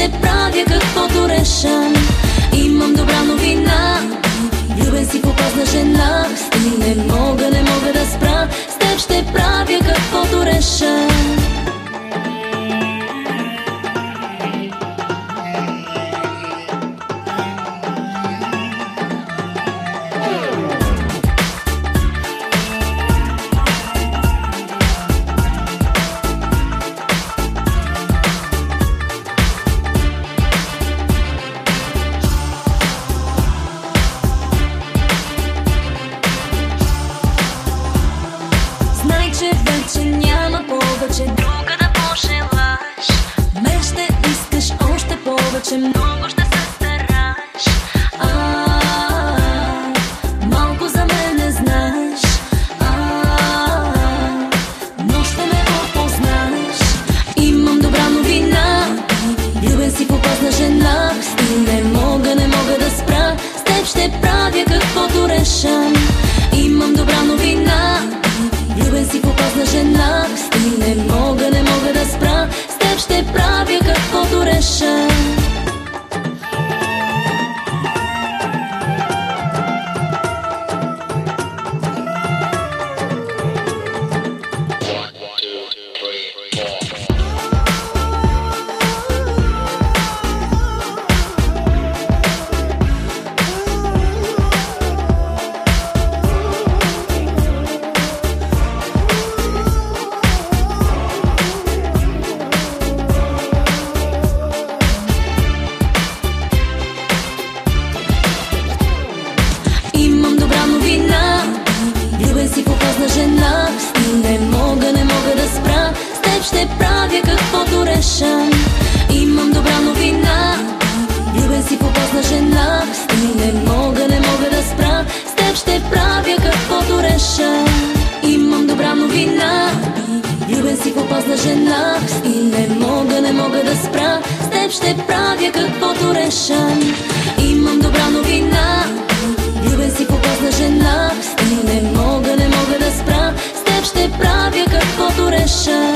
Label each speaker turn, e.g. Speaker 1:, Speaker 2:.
Speaker 1: ще правя каквото реша. Имам добра новина, влюбен си в опасна жена. И не мога да спра, с теб ще правя каквото реша. Знай, че вече няма повече друга да пожелаш. Мен ще искаш още повече, много ще се стараш. Малко за мен не знаеш, но ще ме опознаш. Имам добра новина, влюбен си в опасна жена. И не мога да спра, с теб ще правя каквото реша. Имам добра новина, влюбен си в опасна жена. И не мога да спра, с теб ще правя каквото реша. Имам добра новина, влюбен си в опасна жена. И не мога да спра, с теб ще правя каквото реша. Имам добра новина, влюбен си в опасна жена. И не мога да спра, с теб ще правя каквото реша. Имам добра новина, влюбен си в опасна жена. И не мога да спра, с теб ще правя каквото реша. Имам добра новина, влюбен си в опасна жена. И не мога да спра, с теб ще правя каквото реша.